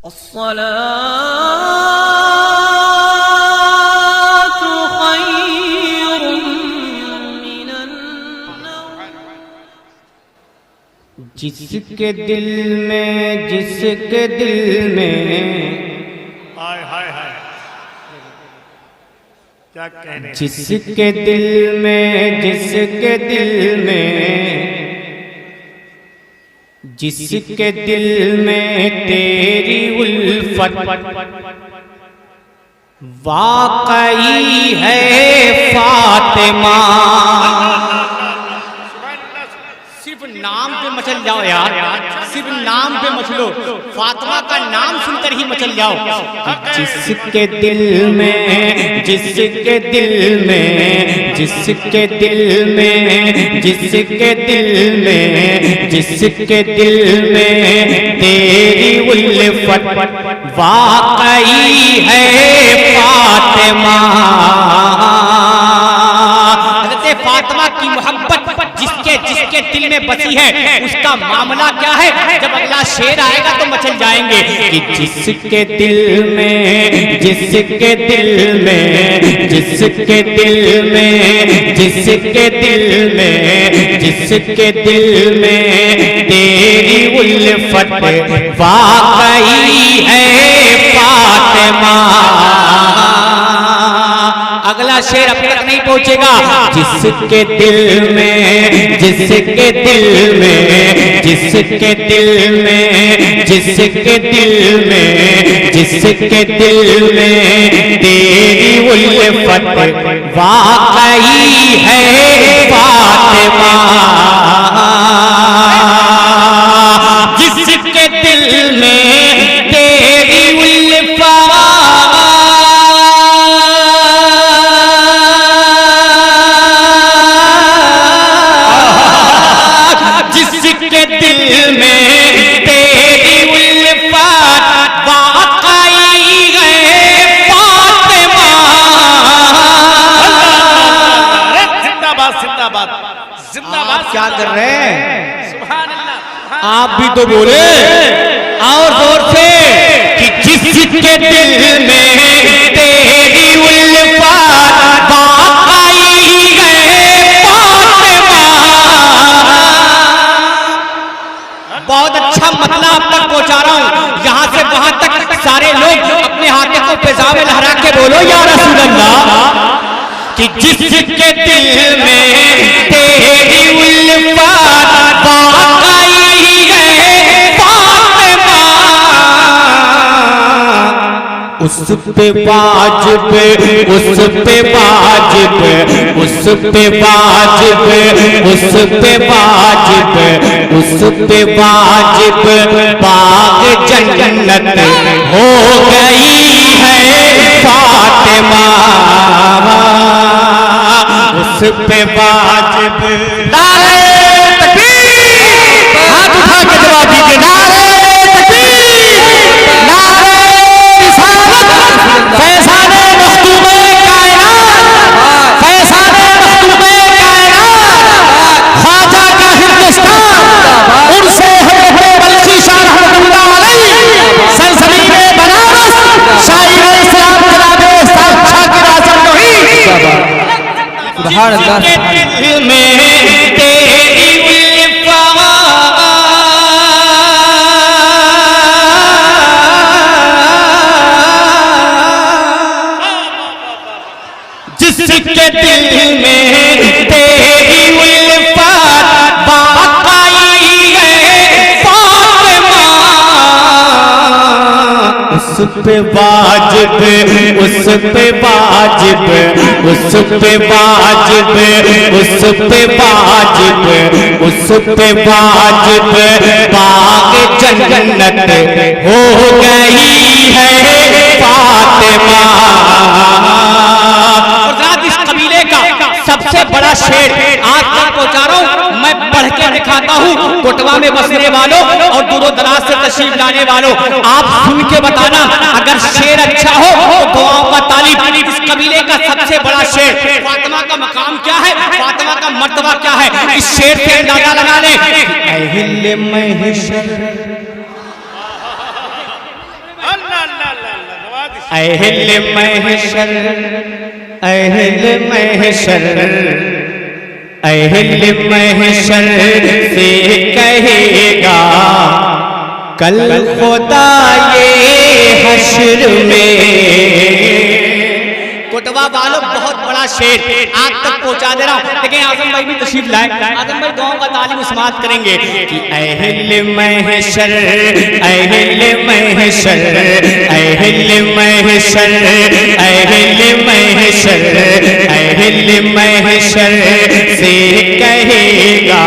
जिसके दिल में हाय हाय हाय क्या कहने, जिसके दिल में जिसके दिल में तेरी उल्फत वाकई है फातिमा। सिर्फ नाम पे मचल जाओ यार, सिर्फ नाम पे मचलो, फातिमा का नाम सुनकर ही मचल जाओ। जिसके दिल में जिसके दिल में जिसके दिल में जिसके दिल में जिसके दिल में तेरी उल्फत वाकई है फातिमा। हज़रत फातिमा की मोहब्बत जिसके दिल में बसी है उसका मामला क्या है, जब अगला शेर आएगा तो मचल जाएंगे कि जिसके दिल में जिसके दिल में जिसके दिल में जिसके दिल में जिसके दिल में तेरी उल्फत वाकई है फातिमा। अगला शेर अब तक नहीं पहुंचेगा। जिसके दिल में जिसके दिल में जिसके दिल में जिसके दिल में जिसके दिल में तेरी उल्फत वाकई है फातिमा। जिसके दिल में तेरी उल्फत क्या कर रहे हैं? सुभान अल्लाह। आप भी तो बोले और जोर से कि जिसके दिल में तेरी उल्फत वाकई है फातिमा। बहुत अच्छा मतलब आप तक पहुंचा रहा हूं, यहां से वहां तक सारे लोग अपने हाथों को पेजामे लहरा के बोलो या रसूल अल्लाह। कि जिसके दिल में तेरी उल्फत वाकई है फातिमा। उस पे वाजिब उस पे वाजिब उस पे वाजिब उस पे वाजिब उस पे वाजिब बाग जन्नत हो गई है फातिमा। उस पे वाजिब नारे तकबीर, हाथ उठा के जवाब दीजिए नारे तकबीर, नारे रिसालत, फैज़ाने मखदूमे कायनात, फैज़ाने मखदूमे कायनात, ख्वाजा का हिंदुस्तान, उनसे हज़रत बल्खी शाह रहमतुल्लाह अलैह, सल्तनत बनारस, शाहीन इस्लाम जनाब उस्ताद शाकिर आज़म नूरी। जिसके दिल में तेरी उल्फत जिसके दिल में तेरी उल्फत वाकई है फातिमा। उस पे वाजिब उस पे वाजिब उस पे वाजिब उस पे वाजिब उस पे वाजिब बाग जन्नत हो गई है फातिमा। इस कबीले का सबसे बड़ा शेर आज तक पहुंचा रहा हूं, मैं पढ़ के दिखाता हूं। कोटवा में बसने वालों और दूरों दराज से तशरीफ लाने वालों, आप सुन के बताना अगर शेर अच्छा हो तो दुआओं का तालीब। इस कबीले का सबसे बड़ा शेर, फातिमा का मकाम क्या है, फातिमा का मर्तबा क्या है, इस शेर से अंदाजा लगा ले। अहिल महशर अहले महशर अहले महशर अहले महशर से कहेगा कल खुदा ये हश्र में। कोटवा वालों बहुत बड़ा शेर आग तक पहुंचा दे रहा हूं, लेकिन आजम भाई भी तशरीफ लाए। आजम भाई गाँव का तालीम समाप्त करेंगे कि अहले महशर अहले महशर अहले महशर अहले महशर अहले महशर से कहेगा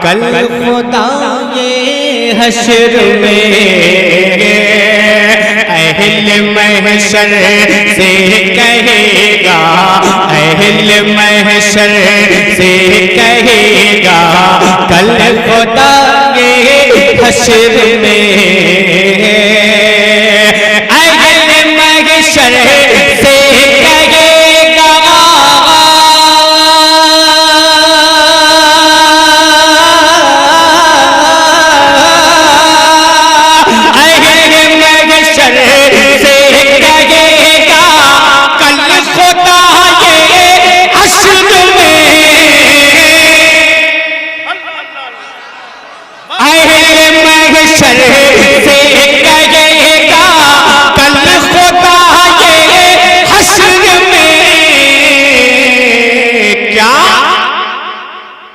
कल खुदा ये हश्र में। अहले महशर से कहेगा अहले महशर से कहेगा कल खुदा ये हश्र में। अहले महशर से कहेगा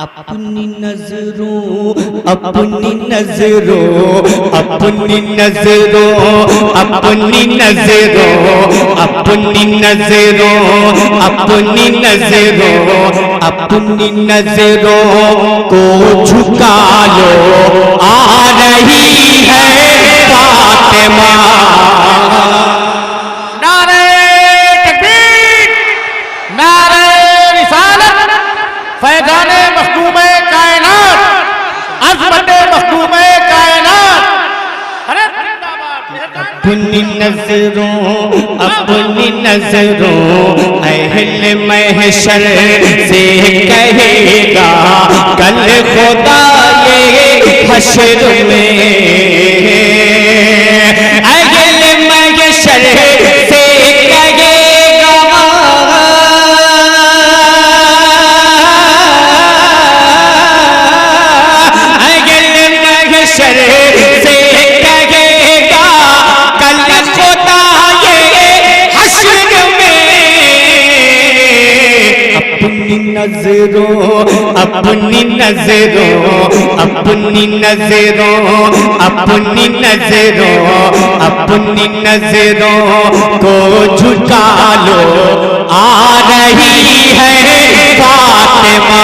अपनी नजरों अपनी नजरों अपनी नजरों अपनी नजरों अपनी नजरों अपनी नजरों अपनी नजरों को झुका लो आ रही है फातिमा। नारे तकबीर, नारे रिसालत, फैज़ाने मखदूमे कायनात, अज़मते मखदूमे कायनात। अरे अपनी नजरों अपनी नजरों अहले महशर से कहेगा कल खुदा ये हश्र में। अहले महशर से कहेगा अहले महशर से कहेगा कल खुदा ये हश्र में। अपनी नजरों अपनी नजरों अपनी नजरों अपनी नजरों अपनी नजरों को झुका लो आ रही है फातिमा।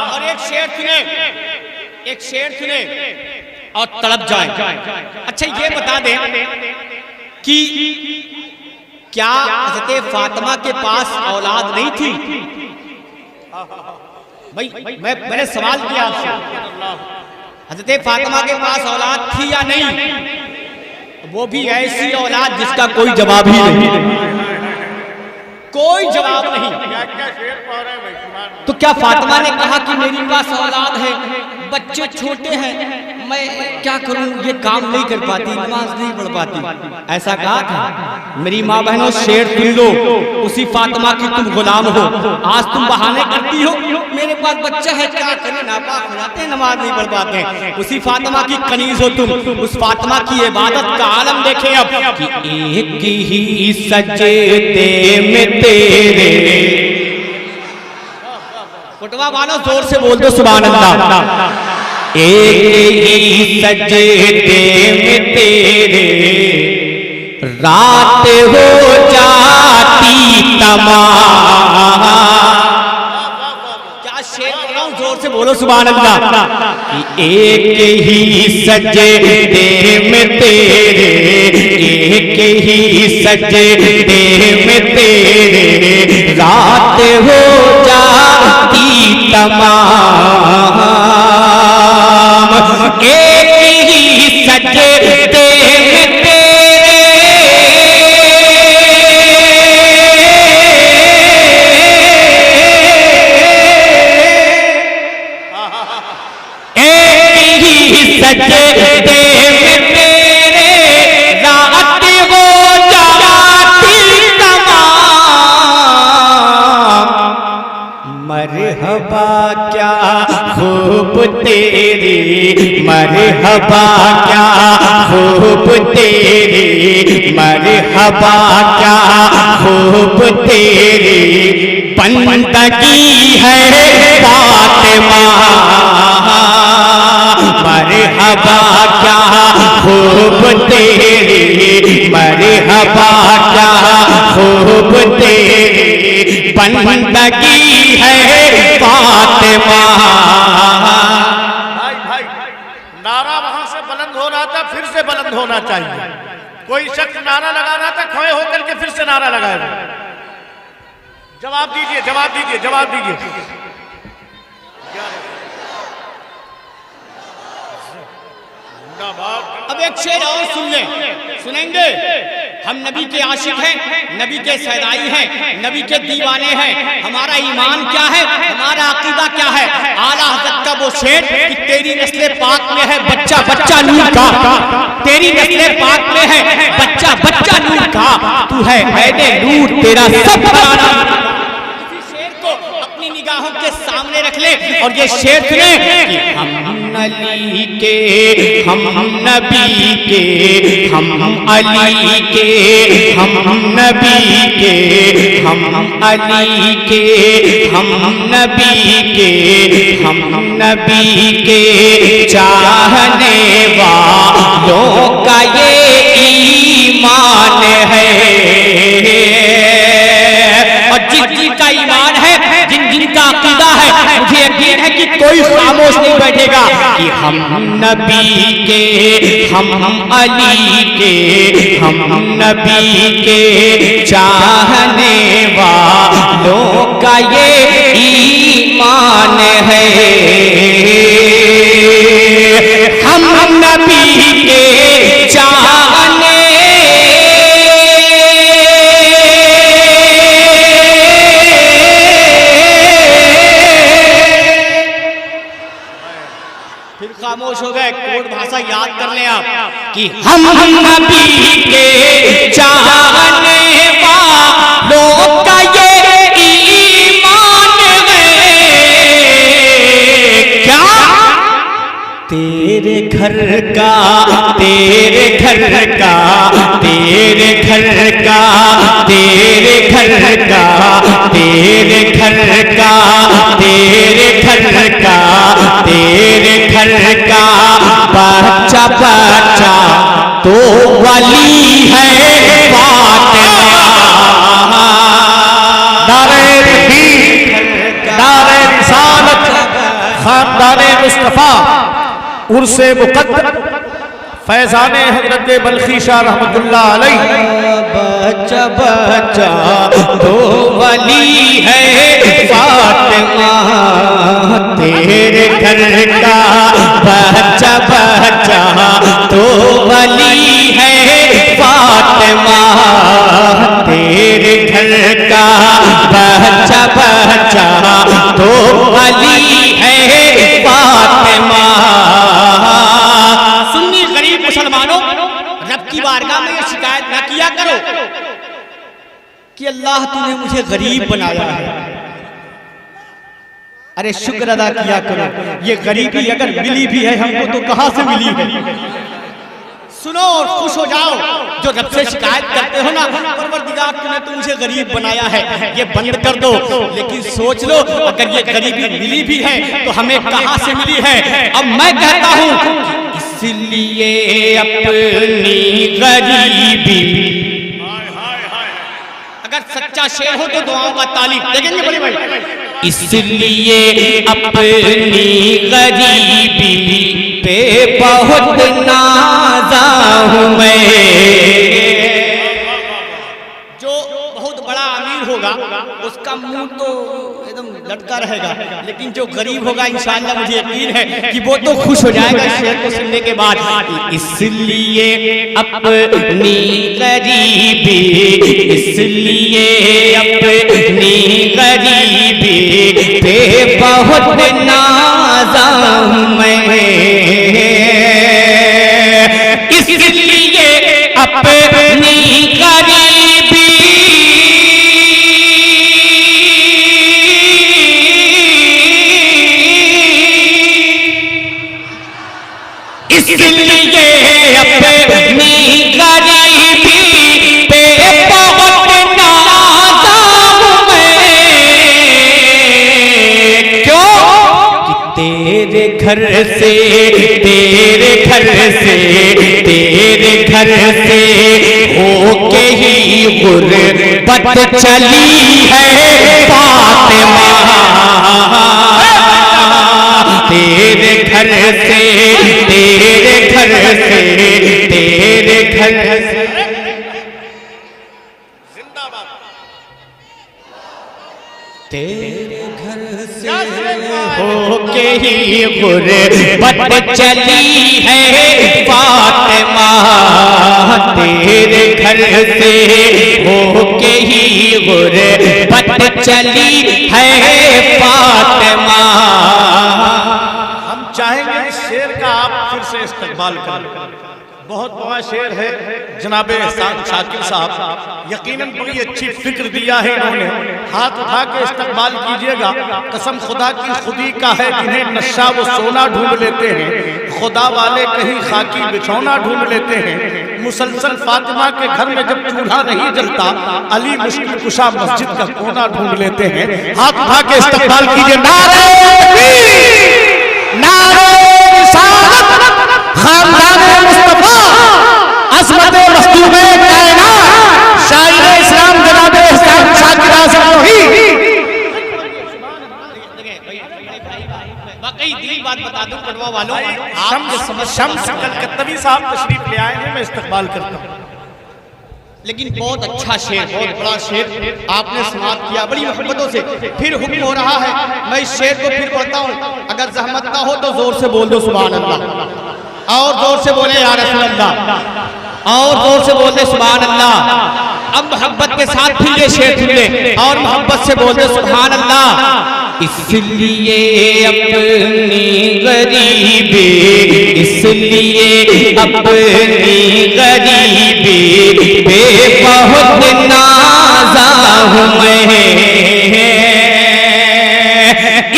और एक शेर सुने, एक शेर सुने और तड़प जाए। अच्छा ये बता दें कि क्या हज़रत फातिमा के पास औलाद नहीं थी? भाई मैंने सवाल किया आपसे, हज़रत फातिमा के पास औलाद थी या नहीं? वो भी ऐसी औलाद जिसका कोई जवाब ही नहीं, कोई जवाब नहीं। क्या शेर पढ़ रहे हैं भाई, सुना तो क्या फातिमा ने कहा कि मेरे पास औलाद है, बच्चे छोटे हैं, मैं क्या करूं, ये काम नहीं कर पाती, नमाज नहीं पढ़ पाती, ऐसा कहा था? मेरी माँ बहनों शेर सुन लो, उसी फातिमा की तुम गुलाम हो। आज तुम बहाने करती हो मेरे पास बच्चा है, क्या करें, नापाक हो जाते हैं, नमाज नहीं पढ़ पाते हैं। उसी फातिमा की कनीज हो तुम, उस फातिमा की इबादत का आलम देखे अब कि एक ही सजदे में तेरे। कोटवा वालों जोर से बोल दो सुभान अल्लाह। एक ही सजदे में तेरे रात हो जाती तमाम। क्या शेर बोल रहा हूं, जोर से बोलो सुभान अल्लाह। कि एक ही सजदे में तेरे एक ही सजदे में तेरे रात हो जाती तमाम। एक ही सजदे में सजदे में तेरे मरहबा क्या खूब तेरी, मरहबा क्या खूब तेरी बंदगी है फातिमा, मरहबा क्या खूब तेरी, मरहबा क्या खूब तेरी बंदगी है फातिमा। भाई नारा वहां से बुलंद हो रहा था, फिर से बुलंद होना चाहिए। कोई शख्स नारा लगा रहा था, खड़े होकर के फिर से नारा लगाएगा। जवाब दीजिए, जवाब दीजिए, जवाब दीजिए। अब एक शेर और सुन ले, सुनेंगे। हम नबी के आशिक हैं, नबी के सैदाई हैं, नबी के दीवाने हैं। हमारा ईमान क्या है, हमारा अकीदा क्या है? आला हज़रत का वो शेर कि तेरी नस्ल पाक में है बच्चा बच्चा नूर का, तेरी नस्ल पाक में है बच्चा बच्चा नूर का, तू है ऐने नूर तेरा सब घराना। इसी शेर को अपनी निगाहों के सामने रख ले और ये शेर सुने कि हम अली के, हम नबी के, हम अली के, हम नबी के, हम अली के, हम नबी के, हम नबी के चाहने वालों का ये ईमान है। और जिनका ईमान है, जिनका अकीदा है, मुझे यकीन है कि कोई खामोश नहीं बैठेगा कि हम नबी के, हम अली के, हम नबी के चाहने वालों का ये ईमान है। हम नबी के चाहने खामोश हो गए। कोड भाषा याद कर लें आप कि हम नबी के चाहने वालों का ये ईमान है। क्या तेरे घर का, तेरे घर का, तेरे घर का, तेरे घर का, तेरे घर का, तेरे घर का, तेरे घर का बच्चा बच्चा तो वली है फातिमा। नारे तकबीर, नारे रिसालत, खानदाने मुस्तफा, उर्से मुक़द्दस, फैज़ाने हज़रत बल्खी शाह रहमतुल्लाह अलैह। बच्चा बच्चा तो वली है फातिमा, तेरे घर का बच्चा बच्चा तो वली है फातिमा, तेरे घर का बच्चा बच्चा तो वली है फातिमा। सुन्नी गरीब मुसलमानों, रब की बारगाह में ये शिकायत ना किया करो कि अल्लाह तूने मुझे गरीब बनाया है। अरे शुक्र अदा किया करो, ये गरीबी अगर मिली भी है हमको तो कहां से मिली है। सुनो और खुश हो जाओ। जो रब से शिकायत करते हो ना, परवरदिगार तूने तो मुझे गरीब बनाया है, ये बंद कर दो। लेकिन सोच लो अगर ये गरीबी मिली भी है तो हमें कहां से मिली है। अब मैं कहता हूं इसलिए अपनी गरीबी, अगर सच्चा शेर हो तो दुआओं का तालीब देखेंगे बड़े भाई। इसलिए अपनी गरीबी पे बहुत नाज़ा हूं मैं। जो बहुत बड़ा अमीर होगा उसका मुंह तो एकदम लटका रहेगा, लेकिन जो गरीब होगा इंशाअल्लाह मुझे यकीन है कि वो तो खुश हो जाएगा इस शेर को सुनने के बाद। इसलिए अपनी गरीबी, इसलिए अपनी गरीबी पे बहुत नाज़ा हूं मैं। इसलिए अपनी गरीबी इसलिए अपनी गरीबी पे बहुत नाज़ा हूं मैं। क्यों? कि तेरे घर से होके ही गुर्बत चली है फातिमा। तेरे घर से जिंदाबाद। तेरे घर से होके ही गुर्बत चली है फातिमा। तेरे घर से होके ही गुर्बत चली है फातिमा। हम चाहेंगे इस शेर का आप फिर से इस्तेमाल करें। बहुत बड़ा शेर है जनाब एहसान शाकिर साहब, यकीनन बड़ी अच्छी फिक्र दिया है इन्होंने। हाथ उठा के इस्तेमाल कीजिएगा। कसम खुदा की खुदी का है जिन्हें नशा वो सोना ढूंढ लेते हैं, खुदा वाले कहीं खाकी बिछौना ढूंढ लेते हैं। मुसलसल फातिमा के घर में जब चूल्हा नहीं जलता, अली मुश्किल कुशा मस्जिद का कोना ढूंढ लेते हैं। हाथ उठा के इस्तेमाल कीजिए। नारे रिसालत, खानदान मुस्तफा, अज़मत मखदूम कायनात, शायर इस्लाम जनाब एहसान शाकिर आज़मी। वाकई दिली बात बता दूं कड़वा वालों, शम्स कलकत्तवी साहब तशरीफ ले आए हैं, मैं इस्तकबाल करता हूँ। लेकिन बहुत अच्छा शेर, बहुत बड़ा शेर आपने समाप्त किया बड़ी मोहब्बतों से। फिर हुक्म हो रहा है, मैं इस शेर को फिर पढ़ता हूँ। अगर जहमत ना हो तो जोर से बोल दो सुभान अल्लाह, और जोर से बोले या रसूल अल्लाह, और जोर से बोल दे सुभान अल्लाह। अब मोहब्बत के साथ फिर ये शेर सुन ले और मोहब्बत से बोल दे सुभान अल्लाह। इसलिए अपनी गरीबी, इसलिए अपनी गरीबी पे बहुत नाज़ा हूं मैं।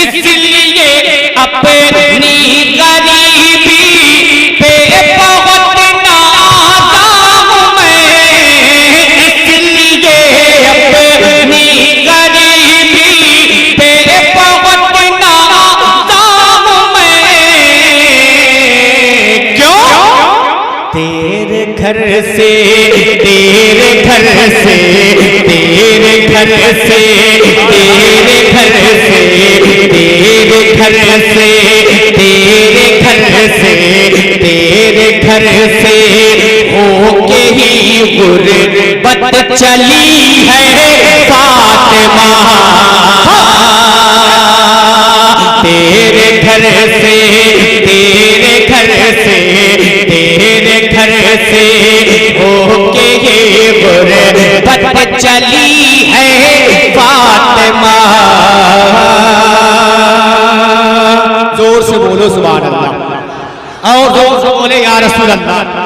इसलिए अपनी गरीबी पे बहुत नाज़ा हूं मैं। इसलिए अपनी गरीबी पे बहुत नाज़ा हूं मैं। क्यों? तेरे घर से होके ही गुर्बत चली है फातिमा। तेरे घर से होके ही गुर्बत चली है फातिमा। जोर से बोलो सुभान अल्लाह, और जोर से बोले या रसूल अल्लाह।